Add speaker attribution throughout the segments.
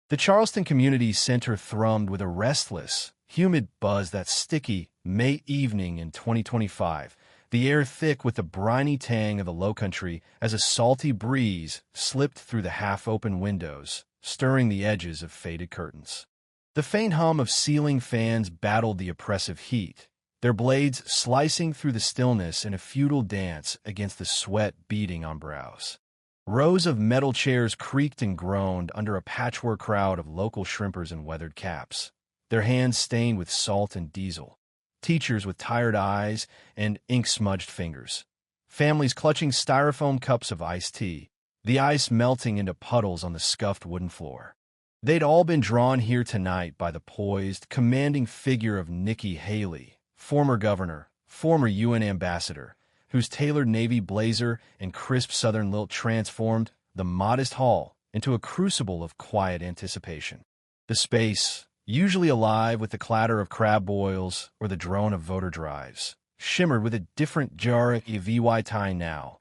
Speaker 1: The Charleston Community Center thrummed with a restless, humid buzz that sticky May evening in 2025, the air thick with the briny tang of the lowcountry as a salty breeze slipped through the half-open windows, stirring the edges of faded curtains. The faint hum of ceiling fans battled the oppressive heat, their blades slicing through the stillness in a futile dance against the sweat beading on brows. Rows of metal chairs creaked and groaned under a patchwork crowd of local shrimpers in weathered caps, their hands stained with salt and diesel, teachers with tired eyes and ink-smudged fingers, families clutching styrofoam cups of iced tea, the ice melting into puddles on the scuffed wooden floor. They'd all been drawn here tonight by the poised, commanding figure of Nikki Haley, former governor, former UN ambassador, whose tailored navy blazer and crisp southern lilt transformed the modest hall into a crucible of quiet anticipation. The space, usually alive with the clatter of crab boils or the drone of voter drives, shimmered with a different jar of VY tie now,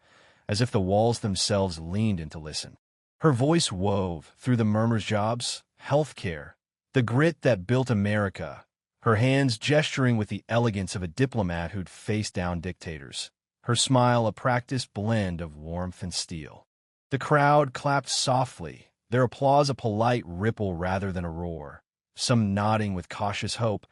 Speaker 1: as if the walls themselves leaned in to listen. Her voice wove through the murmurs: jobs, healthcare, the grit that built America, her hands gesturing with the elegance of a diplomat who'd faced down dictators, her smile a practiced blend of warmth and steel. The crowd clapped softly, their applause a polite ripple rather than a roar, some nodding with cautious hope,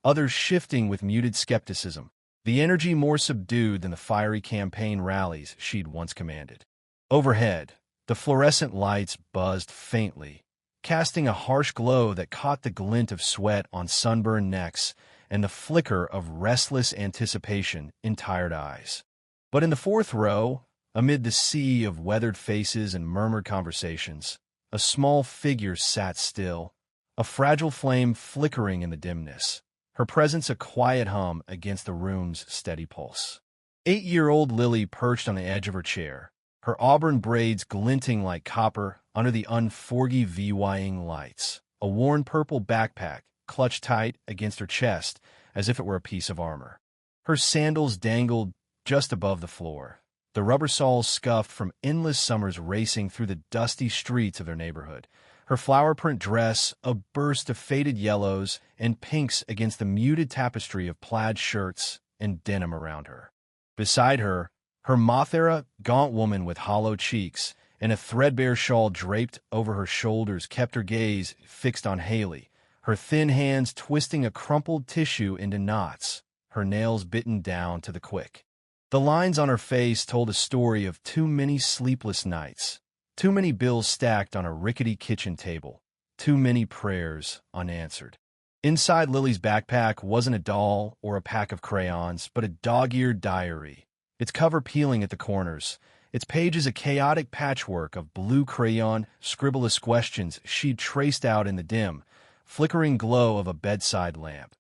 Speaker 1: others shifting with muted skepticism, the energy more subdued than the fiery campaign rallies she'd once commanded. Overhead, the fluorescent lights buzzed faintly, casting a harsh glow that caught the glint of sweat on sunburned necks and the flicker of restless anticipation in tired eyes. But in the fourth row, amid the sea of weathered faces and murmured conversations, a small figure sat still, a fragile flame flickering in the dimness, her presence a quiet hum against the room's steady pulse. 8-year-old Lily perched on the edge of her chair, her auburn braids glinting like copper under the unforgiving lights, a worn purple backpack clutched tight against her chest as if it were a piece of armor. Her sandals dangled just above the floor, the rubber soles scuffed from endless summers racing through the dusty streets of their neighborhood, her flower-print dress a burst of faded yellows and pinks against the muted tapestry of plaid shirts and denim around her. Beside her, her moth-era gaunt woman with hollow cheeks and a threadbare shawl draped over her shoulders kept her gaze fixed on Haley, her thin hands twisting a crumpled tissue into knots, her nails bitten down to the quick. The lines on her face told a story of too many sleepless nights, too many bills stacked on a rickety kitchen table, too many prayers unanswered. Inside Lily's backpack wasn't a doll or a pack of crayons, but a dog-eared diary, its cover peeling at the corners, its pages a chaotic patchwork of blue crayon, scribbleless questions she'd traced out in the dim, flickering glow of a bedside lamp,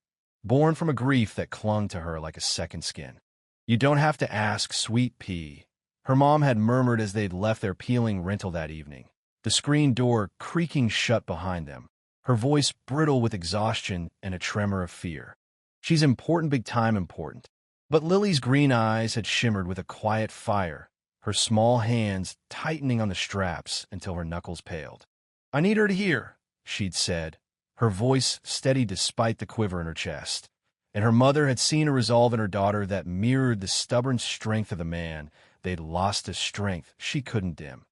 Speaker 1: born from a grief that clung to her like a second skin. "You don't have to ask, sweet pea," her mom had murmured as they'd left their peeling rental that evening, the screen door creaking shut behind them, her voice brittle with exhaustion and a tremor of fear. "She's important, big time important." But Lily's green eyes had shimmered with a quiet fire, her small hands tightening on the straps until her knuckles paled. "I need her to hear," she'd said, her voice steady despite the quiver in her chest. And her mother had seen a resolve in her daughter that mirrored the stubborn strength of the man they'd lost, a strength she couldn't dim,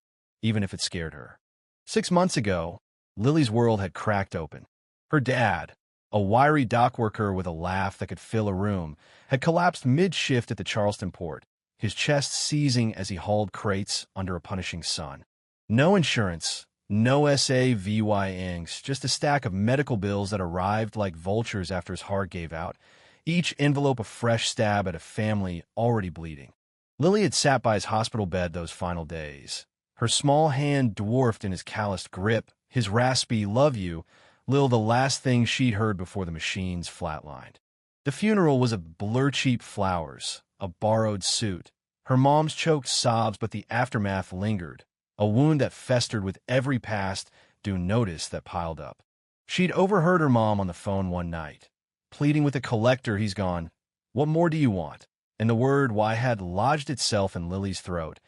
Speaker 1: even if it scared her. 6 months ago, Lily's world had cracked open. Her dad, a wiry dock worker with a laugh that could fill a room, had collapsed mid-shift at the Charleston port, his chest seizing as he hauled crates under a punishing sun. No insurance, no SAVY angst, just a stack of medical bills that arrived like vultures after his heart gave out, each envelope a fresh stab at a family already bleeding. Lily had sat by his hospital bed those final days, her small hand dwarfed in his calloused grip, his raspy "love you," Lil the last thing she'd heard before the machines flatlined. The funeral was a blur, cheap flowers, a borrowed suit, her mom's choked sobs, but the aftermath lingered, a wound that festered with every past due notice that piled up. She'd overheard her mom on the phone one night, pleading with the collector. He's gone. "What more do you want?" And the word "why" had lodged itself in Lily's throat,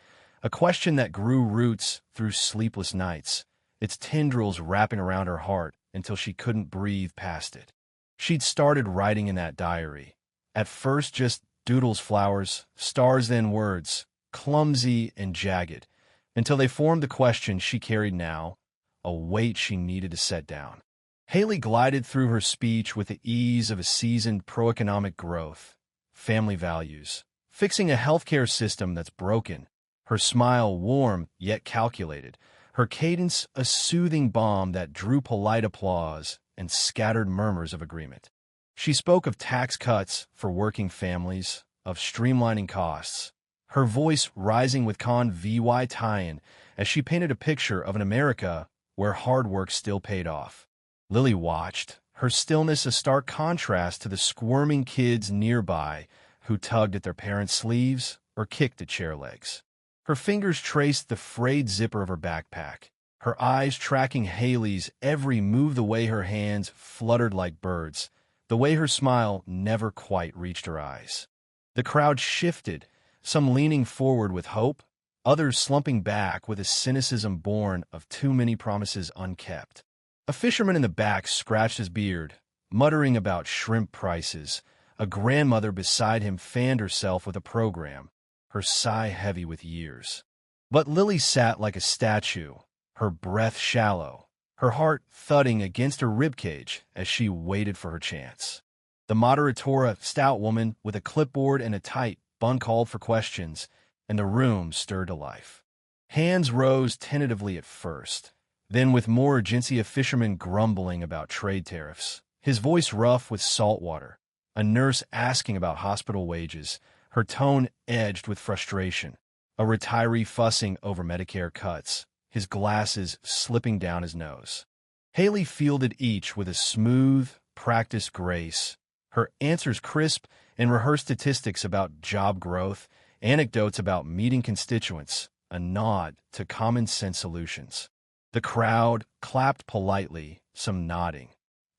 Speaker 1: a question that grew roots through sleepless nights, its tendrils wrapping around her heart until she couldn't breathe past it. She'd started writing in that diary. At first just doodles, flowers, stars, then words, clumsy and jagged, until they formed the question she carried now, a weight she needed to set down. Haley glided through her speech with the ease of a seasoned pro-economic growth, family values, fixing a healthcare system that's broken, her smile warm yet calculated, her cadence a soothing balm that drew polite applause and scattered murmurs of agreement. She spoke of tax cuts for working families, of streamlining costs, her voice rising with con-VY tie-in as she painted a picture of an America where hard work still paid off. Lily watched, her stillness a stark contrast to the squirming kids nearby who tugged at their parents' sleeves or kicked at chair legs. Her fingers traced the frayed zipper of her backpack, her eyes tracking Haley's every move, the way her hands fluttered like birds, the way her smile never quite reached her eyes. The crowd shifted, some leaning forward with hope, others slumping back with a cynicism born of too many promises unkept. A fisherman in the back scratched his beard, muttering about shrimp prices. A grandmother beside him fanned herself with a program, her sigh heavy with years. But Lily sat like a statue, her breath shallow, her heart thudding against her ribcage as she waited for her chance. The moderatora, stout woman with a clipboard and a tight bun, called for questions, and the room stirred to life. Hands rose tentatively at first. Then, with more urgency, a fisherman grumbling about trade tariffs, his voice rough with salt water, a nurse asking about hospital wages, her tone edged with frustration, a retiree fussing over Medicare cuts, his glasses slipping down his nose. Haley fielded each with a smooth, practiced grace, her answers crisp and rehearsed statistics about job growth, anecdotes about meeting constituents, a nod to common-sense solutions. The crowd clapped politely, some nodding,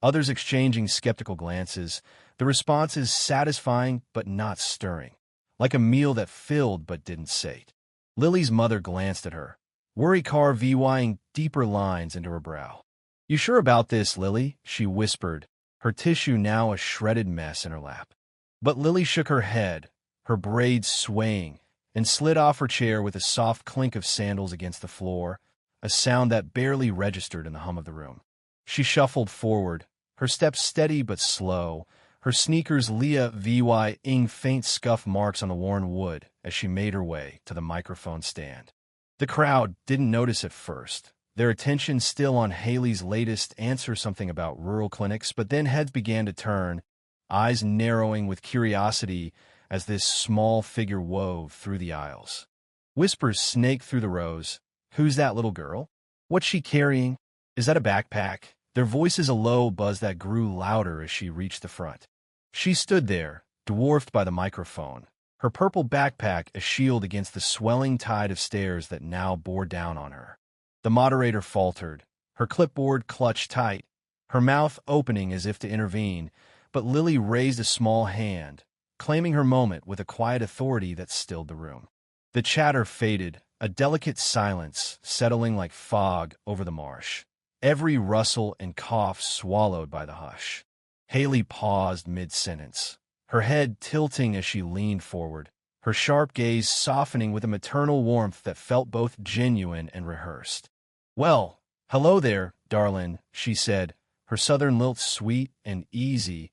Speaker 1: others exchanging skeptical glances, the responses satisfying but not stirring, like a meal that filled but didn't sate. Lily's mother glanced at her, worry carving deeper lines into her brow. "You sure about this, Lily?" she whispered, her tissue now a shredded mess in her lap. But Lily shook her head, her braids swaying, and slid off her chair with a soft clink of sandals against the floor, a sound that barely registered in the hum of the room. She shuffled forward, her steps steady but slow, her sneakers leaving faint scuff marks on the worn wood as she made her way to the microphone stand. The crowd didn't notice at first, their attention still on Haley's latest answer, something about rural clinics, but then heads began to turn, eyes narrowing with curiosity as this small figure wove through the aisles. Whispers snaked through the rows. "Who's that little girl? What's she carrying? Is that a backpack?" Their voices a low buzz that grew louder as she reached the front. She stood there, dwarfed by the microphone, her purple backpack a shield against the swelling tide of stares that now bore down on her. The moderator faltered, her clipboard clutched tight, her mouth opening as if to intervene, but Lily raised a small hand, claiming her moment with a quiet authority that stilled the room. The chatter faded, a delicate silence settling like fog over the marsh, every rustle and cough swallowed by the hush. Haley paused mid-sentence, her head tilting as she leaned forward, her sharp gaze softening with a maternal warmth that felt both genuine and rehearsed. "Well, hello there, darlin'," she said, her southern lilt sweet and easy,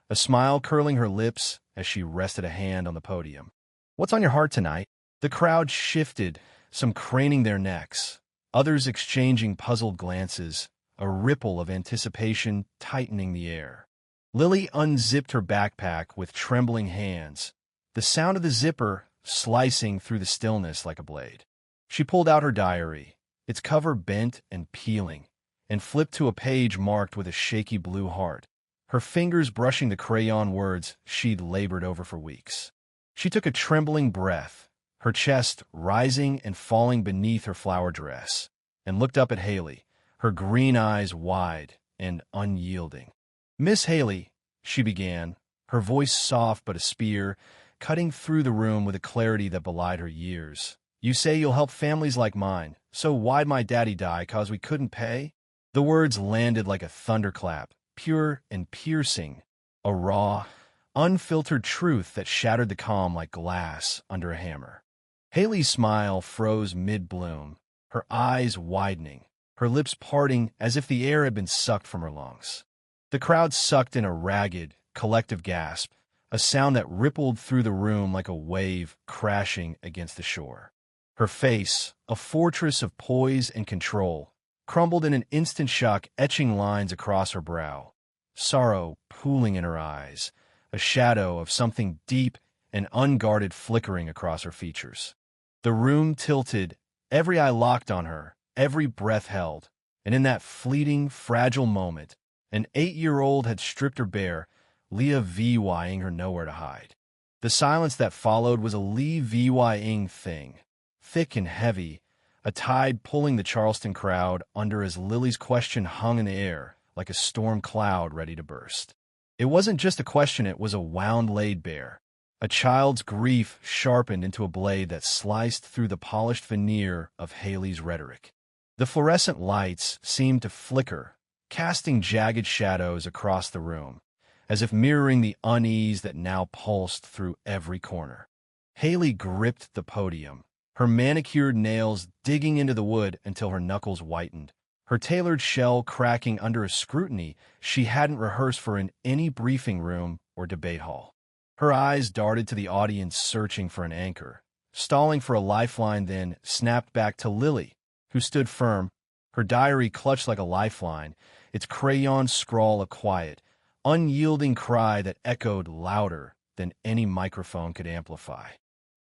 Speaker 1: a smile curling her lips as she rested a hand on the podium. "What's on your heart tonight?" The crowd shifted, some craning their necks, others exchanging puzzled glances, a ripple of anticipation tightening the air. Lily unzipped her backpack with trembling hands, the sound of the zipper slicing through the stillness like a blade. She pulled out her diary, its cover bent and peeling, and flipped to a page marked with a shaky blue heart, her fingers brushing the crayon words she'd labored over for weeks. She took a trembling breath, her chest rising and falling beneath her flower dress, and looked up at Haley, her green eyes wide and unyielding. "Miss Haley," she began, her voice soft but a spear, cutting through the room with a clarity that belied her years. "You say you'll help families like mine, "So why'd my daddy die, 'cause we couldn't pay?" The words landed like a thunderclap, pure and piercing, a raw, unfiltered truth that shattered the calm like glass under a hammer. Haley's smile froze mid-bloom, her eyes widening, her lips parting as if the air had been sucked from her lungs. The crowd sucked in a ragged, collective gasp, a sound that rippled through the room like a wave crashing against the shore. Her face, a fortress of poise and control, crumbled in an instant shock, etching lines across her brow, sorrow pooling in her eyes, a shadow of something deep and unguarded flickering across her features. The room tilted, every eye locked on her, every breath held, and in that fleeting, fragile moment, an 8-year-old had stripped her bare, Leah VYing her nowhere to hide. The silence that followed was a Lee VYing thing, thick and heavy, a tide pulling the Charleston crowd under as Lily's question hung in the air like a storm cloud ready to burst. It wasn't just a question, it was a wound laid bare. A child's grief sharpened into a blade that sliced through the polished veneer of Haley's rhetoric. The fluorescent lights seemed to flicker, casting jagged shadows across the room, as if mirroring the unease that now pulsed through every corner. Haley gripped the podium, her manicured nails digging into the wood until her knuckles whitened, her tailored shell cracking under a scrutiny she hadn't rehearsed for in any briefing room or debate hall. Her eyes darted to the audience searching for an anchor, stalling for a lifeline, then snapped back to Lily, who stood firm, her diary clutched like a lifeline, its crayon scrawl a quiet, unyielding cry that echoed louder than any microphone could amplify.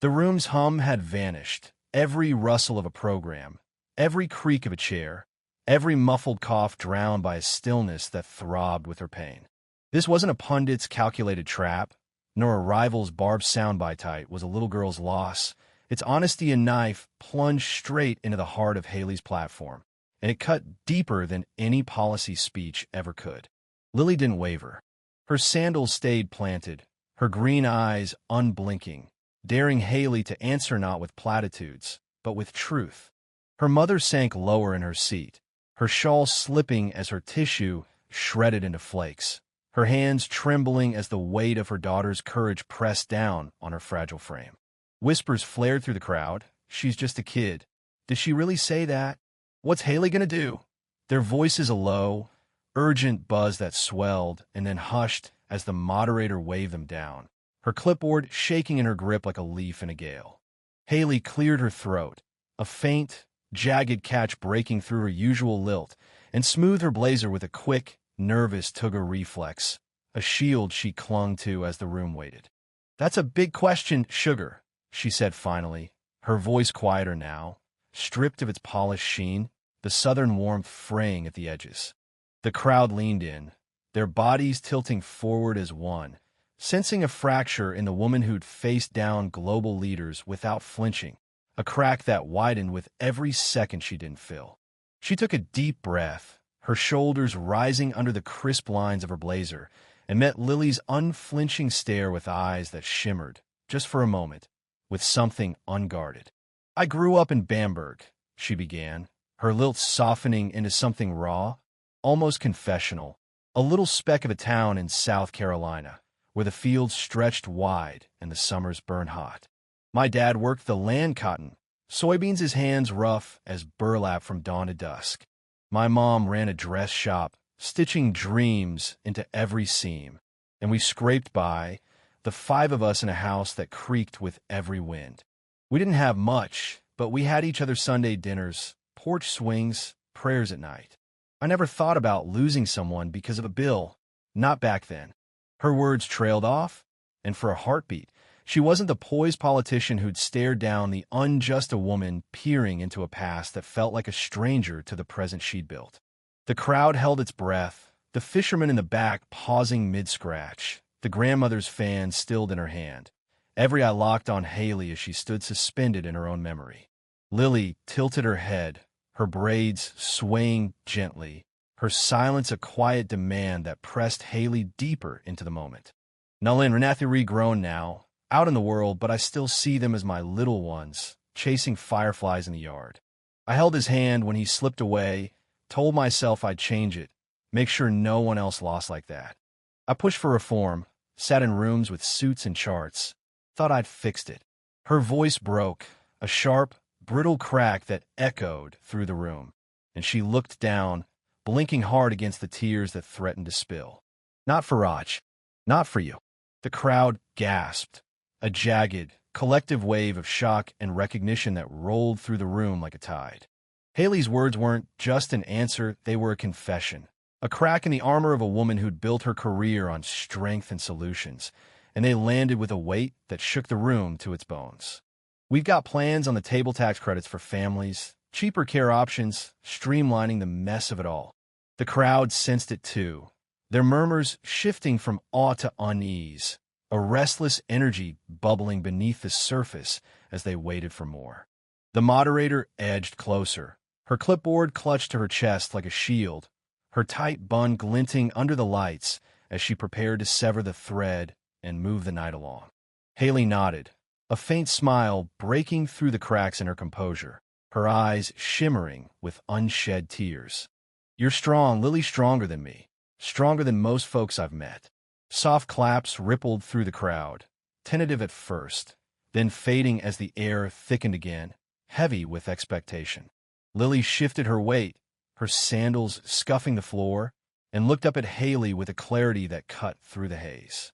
Speaker 1: The room's hum had vanished, every rustle of a program, every creak of a chair, every muffled cough drowned by a stillness that throbbed with her pain. This wasn't a pundit's calculated trap, nor a rival's barbed soundbite. It was a little girl's loss. Its honesty and knife plunged straight into the heart of Haley's platform, and it cut deeper than any policy speech ever could. Lily didn't waver. Her sandals stayed planted, her green eyes unblinking, daring Haley to answer not with platitudes, but with truth. Her mother sank lower in her seat, her shawl slipping as her tissue shredded into flakes, her hands trembling as the weight of her daughter's courage pressed down on her fragile frame. Whispers flared through the crowd. "She's just a kid. Did she really say that? What's Haley gonna do?" Their voices a low, urgent buzz that swelled and then hushed as the moderator waved them down, her clipboard shaking in her grip like a leaf in a gale. Haley cleared her throat, a faint, jagged catch breaking through her usual lilt, and smoothed her blazer with a quick, nervous tug reflex, a shield she clung to as the room waited. "That's a big question, sugar," she said finally, her voice quieter now, stripped of its polished sheen, the southern warmth fraying at the edges. The crowd leaned in, their bodies tilting forward as one, sensing a fracture in the woman who'd faced down global leaders without flinching, a crack that widened with every second she didn't fill. She took a deep breath, her shoulders rising under the crisp lines of her blazer, and met Lily's unflinching stare with eyes that shimmered, just for a moment, with something unguarded. "I grew up in Bamberg," she began, her lilt softening into something raw, almost confessional, a little speck of a town in South Carolina, where the fields stretched wide and the summers burned hot. "My dad worked the land cotton, soybeans his hands rough as burlap from dawn to dusk. My mom ran a dress shop, stitching dreams into every seam, and we scraped by, the 5 of us in a house that creaked with every wind. We didn't have much, but we had each other's Sunday dinners, porch swings, prayers at night. I never thought about losing someone because of a bill, not back then." Her words trailed off, and for a heartbeat, she wasn't the poised politician who'd stared down the unjust a woman peering into a past that felt like a stranger to the present she'd built. The crowd held its breath, the fisherman in the back pausing mid-scratch, the grandmother's fan stilled in her hand. Every eye locked on Haley as she stood suspended in her own memory. Lily tilted her head, her braids swaying gently, her silence a quiet demand that pressed Haley deeper into the moment. "Nullin Renathiri grown now, out in the world, but I still see them as my little ones, chasing fireflies in the yard. I held his hand when he slipped away, told myself I'd change it, make sure no one else lost like that. I pushed for reform, sat in rooms with suits and charts, thought I'd fixed it. Her voice broke, a sharp, brittle crack that echoed through the room, and she looked down, blinking hard against the tears that threatened to spill. Not for Raj. Not for you. The crowd gasped, a jagged, collective wave of shock and recognition that rolled through the room like a tide. Haley's words weren't just an answer, they were a confession. A crack in the armor of a woman who'd built her career on strength and solutions, and they landed with a weight that shook the room to its bones. We've got plans on the table tax credits for families, cheaper care options, streamlining the mess of it all. The crowd sensed it too, their murmurs shifting from awe to unease, a restless energy bubbling beneath the surface as they waited for more. The moderator edged closer, her clipboard clutched to her chest like a shield, her tight bun glinting under the lights as she prepared to sever the thread and move the night along. Haley nodded, a faint smile breaking through the cracks in her composure, her eyes shimmering with unshed tears. You're strong, Lily, stronger than me, stronger than most folks I've met. Soft claps rippled through the crowd, tentative at first, then fading as the air thickened again, heavy with expectation. Lily shifted her weight, her sandals scuffing the floor, and looked up at Haley with a clarity that cut through the haze.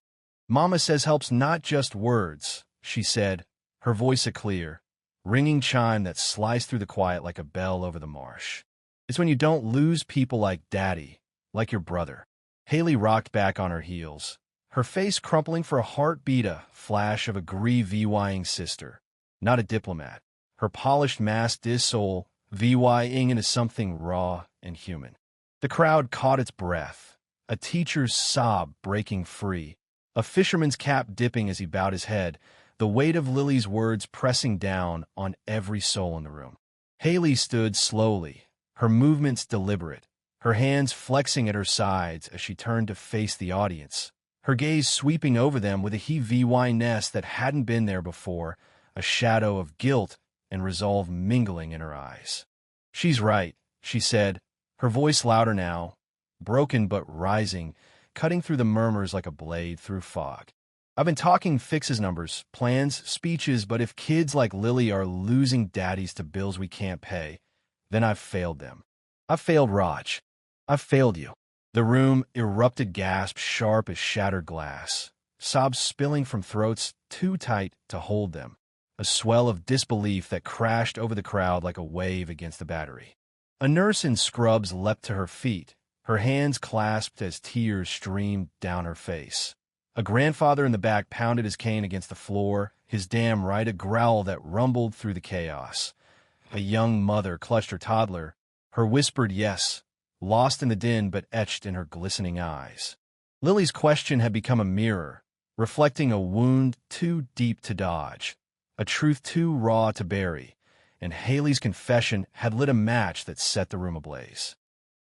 Speaker 1: Mama says help's not just words, she said, her voice a clear, ringing chime that sliced through the quiet like a bell over the marsh. It's when you don't lose people like Daddy, like your brother. Haley rocked back on her heels, her face crumpling for a heartbeat, a flash of a grieved VYing sister, not a diplomat. Her polished mask is soul, VYing into something raw and human. The crowd caught its breath, a teacher's sob breaking free, a fisherman's cap dipping as he bowed his head, the weight of Lily's words pressing down on every soul in the room. Haley stood slowly, her movements deliberate, her hands flexing at her sides as she turned to face the audience, her gaze sweeping over them with a VY-ness that hadn't been there before, a shadow of guilt and resolve mingling in her eyes. She's right, she said, her voice louder now, broken but rising, cutting through the murmurs like a blade through fog. I've been talking fixes numbers, plans, speeches, but if kids like Lily are losing daddies to bills we can't pay, then I've failed them. I've failed Raj. I've failed you. The room erupted gasps sharp as shattered glass, sobs spilling from throats too tight to hold them, a swell of disbelief that crashed over the crowd like a wave against the battery. A nurse in scrubs leapt to her feet, her hands clasped as tears streamed down her face. A grandfather in the back pounded his cane against the floor, his damn right a growl that rumbled through the chaos. A young mother clutched her toddler, her whispered yes, lost in the din but etched in her glistening eyes. Lily's question had become a mirror, reflecting a wound too deep to dodge, a truth too raw to bury, and Haley's confession had lit a match that set the room ablaze.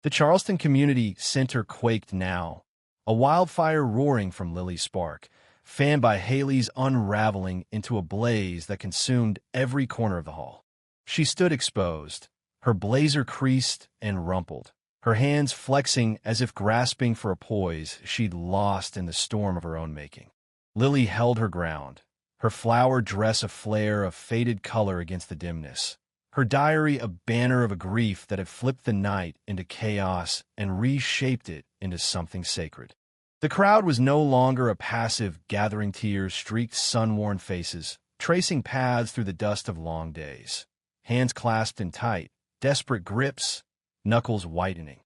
Speaker 1: The Charleston Community Center quaked now, a wildfire roaring from Lily's spark, fanned by Haley's unraveling into a blaze that consumed every corner of the hall. She stood exposed, her blazer creased and rumpled, her hands flexing as if grasping for a poise she'd lost in the storm of her own making. Lily held her ground, her flower dress a flare of faded color against the dimness, her diary a banner of a grief that had flipped the night into chaos and reshaped it into something sacred. The crowd was no longer a passive gathering tears-streaked sun-worn faces, tracing paths through the dust of long days. Hands clasped in tight, desperate grips, knuckles whitening.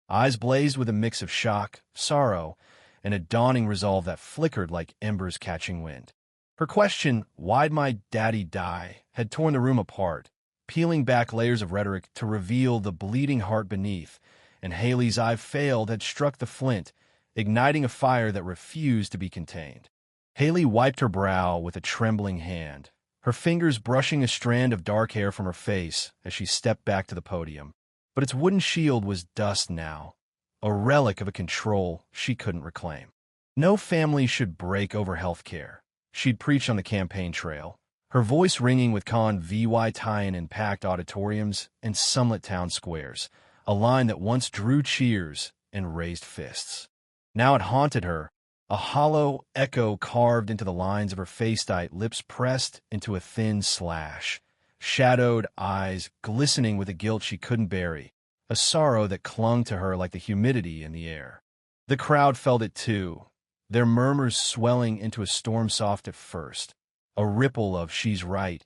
Speaker 1: Eyes blazed with a mix of shock, sorrow, and a dawning resolve that flickered like embers catching wind. Her question, "Why'd my daddy die?" had torn the room apart, peeling back layers of rhetoric to reveal the bleeding heart beneath, and Haley's "I've failed" had struck the flint, igniting a fire that refused to be contained. Haley wiped her brow with a trembling hand, her fingers brushing a strand of dark hair from her face as she stepped back to the podium. But its wooden shield was dust now, a relic of a control she couldn't reclaim. No family should break over health care, she'd preached on the campaign trail, her voice ringing with con VY tie-in in packed auditoriums and sunlit town squares, a line that once drew cheers and raised fists. Now it haunted her, a hollow echo carved into the lines of her face-tight lips pressed into a thin slash, shadowed eyes glistening with a guilt she couldn't bury, a sorrow that clung to her like the humidity in the air. The crowd felt it too, their murmurs swelling into a storm soft at first, a ripple of "she's right,"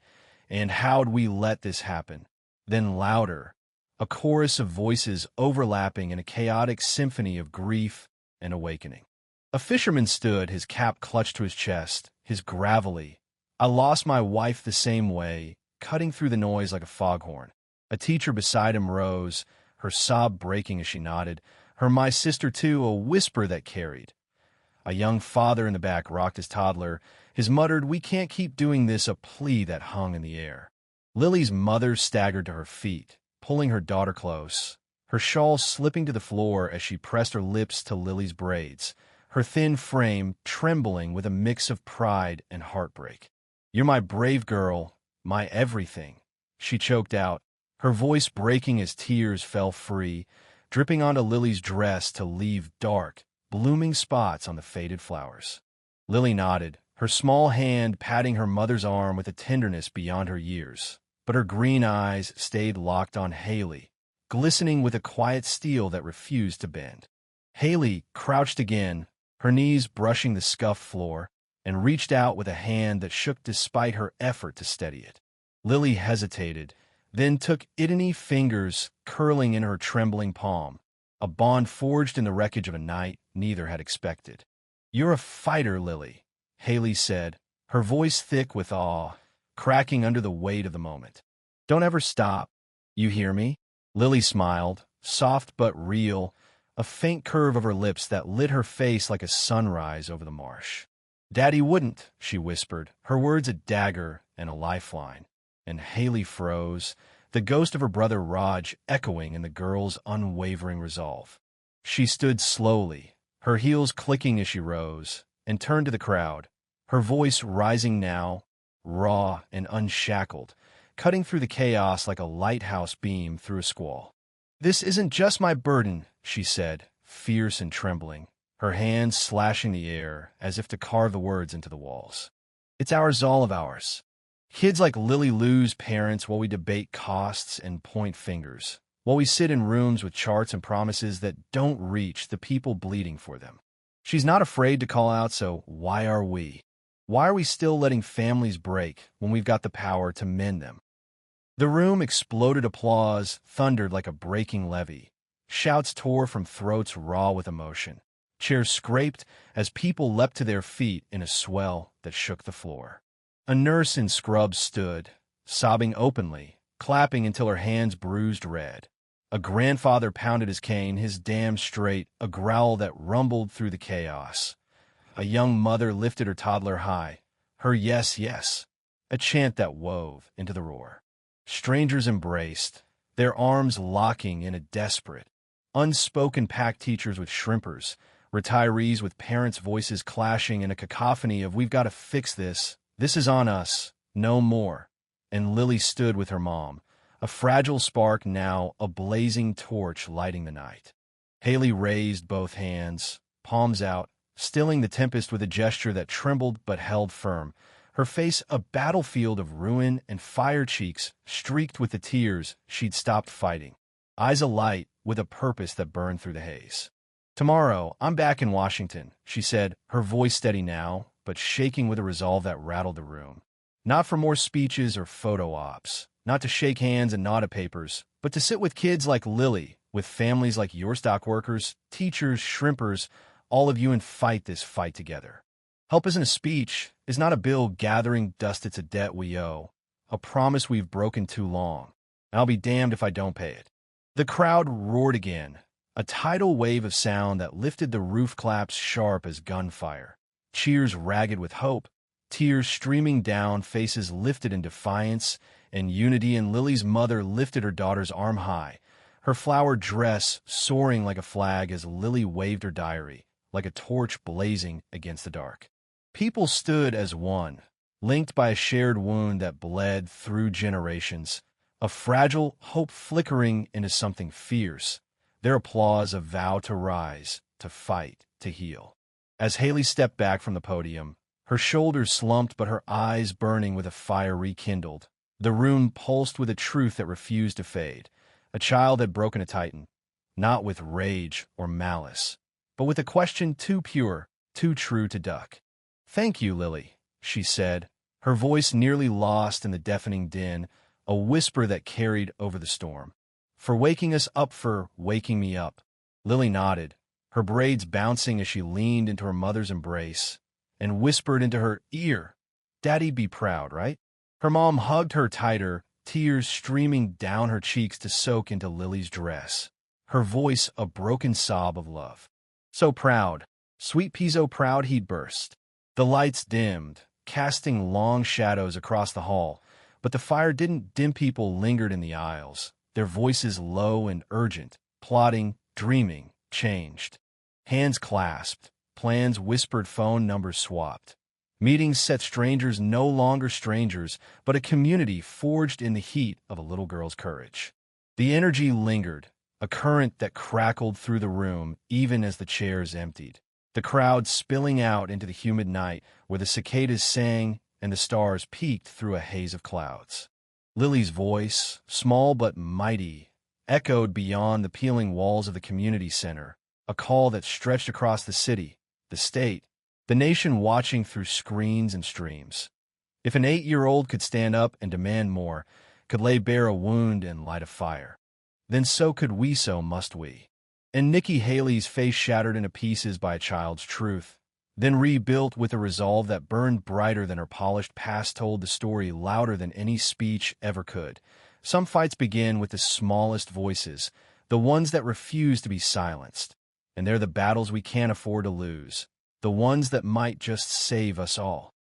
Speaker 1: and "how'd we let this happen?" Then louder, a chorus of voices overlapping in a chaotic symphony of grief and awakening. A fisherman stood, his cap clutched to his chest, his gravelly, "I lost my wife the same way," cutting through the noise like a foghorn. A teacher beside him rose, her sob breaking as she nodded, her "my sister too," a whisper that carried. A young father in the back rocked his toddler, his muttered "we can't keep doing this," a plea that hung in the air. Lily's mother staggered to her feet, pulling her daughter close, her shawl slipping to the floor as she pressed her lips to Lily's braids, her thin frame trembling with a mix of pride and heartbreak. "You're my brave girl, my everything," she choked out, her voice breaking as tears fell free, dripping onto Lily's dress to leave dark, blooming spots on the faded flowers. Lily nodded, her small hand patting her mother's arm with a tenderness beyond her years, but her green eyes stayed locked on Haley, glistening with a quiet steel that refused to bend. Haley crouched again, her knees brushing the scuffed floor, and reached out with a hand that shook despite her effort to steady it. Lily hesitated, then took itiny fingers curling in her trembling palm, a bond forged in the wreckage of a night neither had expected. "You're a fighter, Lily," Haley said, her voice thick with awe, cracking under the weight of the moment. "Don't ever stop. You hear me?" Lily smiled, soft but real, a faint curve of her lips that lit her face like a sunrise over the marsh. "Daddy wouldn't," she whispered, her words a dagger and a lifeline. And Haley froze, the ghost of her brother Raj echoing in the girl's unwavering resolve. She stood slowly, her heels clicking as she rose, and turned to the crowd, her voice rising now, raw and unshackled, cutting through the chaos like a lighthouse beam through a squall. "This isn't just my burden," she said, fierce and trembling, her hands slashing the air as if to carve the words into the walls. "It's ours, all of ours. Kids like Lily lose parents while we debate costs and point fingers, while we sit in rooms with charts and promises that don't reach the people bleeding for them. She's not afraid to call out, so why are we? Why are we still letting families break when we've got the power to mend them?" The room exploded. Applause thundered like a breaking levee. Shouts tore from throats raw with emotion. Chairs scraped as people leapt to their feet in a swell that shook the floor. A nurse in scrubs stood, sobbing openly, clapping until her hands bruised red. A grandfather pounded his cane, his dam straight, a growl that rumbled through the chaos. A young mother lifted her toddler high, her "yes, yes," a chant that wove into the roar. Strangers embraced, their arms locking in a desperate, unspoken pact, teachers with shrimpers, retirees with parents' voices clashing in a cacophony of "we've got to fix this, this is on us, no more." And Lily stood with her mom, a fragile spark now, a blazing torch lighting the night. Haley raised both hands, palms out, stilling the tempest with a gesture that trembled but held firm, her face a battlefield of ruin and fire, cheeks streaked with the tears she'd stopped fighting, eyes alight with a purpose that burned through the haze. "Tomorrow, I'm back in Washington," she said, her voice steady now, but shaking with a resolve that rattled the room. "Not for more speeches or photo ops, not to shake hands and nod at papers, but to sit with kids like Lily, with families like your stock workers, teachers, shrimpers, all of you, and fight this fight together. Help isn't a speech, is not a bill gathering dust, it's a debt we owe, a promise we've broken too long, and I'll be damned if I don't pay it." The crowd roared again, a tidal wave of sound that lifted the roof claps sharp as gunfire, cheers ragged with hope, tears streaming down, faces lifted in defiance and unity, and Lily's mother lifted her daughter's arm high, her flowered dress soaring like a flag as Lily waved her diary, like a torch blazing against the dark. People stood as one, linked by a shared wound that bled through generations, a fragile hope flickering into something fierce, their applause a vow to rise, to fight, to heal. As Haley stepped back from the podium, her shoulders slumped but her eyes burning with a fire rekindled, the room pulsed with a truth that refused to fade. A child had broken a titan, not with rage or malice, but with a question too pure, too true to duck. "Thank you, Lily," she said, her voice nearly lost in the deafening din, a whisper that carried over the storm. "For waking us up, for waking me up." Lily nodded, her braids bouncing as she leaned into her mother's embrace and whispered into her ear, "Daddy'd be proud, right?" Her mom hugged her tighter, tears streaming down her cheeks to soak into Lily's dress, her voice a broken sob of love. "So proud, sweet pea so proud he'd burst." The lights dimmed, casting long shadows across the hall, but the fire didn't dim. People lingered in the aisles, their voices low and urgent, plotting, dreaming, changed. Hands clasped, plans whispered, phone numbers swapped. Meetings set strangers no longer strangers, but a community forged in the heat of a little girl's courage. The energy lingered, a current that crackled through the room even as the chairs emptied. The crowd spilling out into the humid night where the cicadas sang and the stars peeked through a haze of clouds. Lily's voice, small but mighty, echoed beyond the peeling walls of the community center, a call that stretched across the city, the state, the nation, watching through screens and streams. If an 8-year-old could stand up and demand more, could lay bare a wound and light a fire, then so could we, so must we. And Nikki Haley's face shattered into pieces by a child's truth, then rebuilt with a resolve that burned brighter than her polished past, told the story louder than any speech ever could. Some fights begin with the smallest voices, the ones that refuse to be silenced. And they're the battles we can't afford to lose, the ones that might just save us all.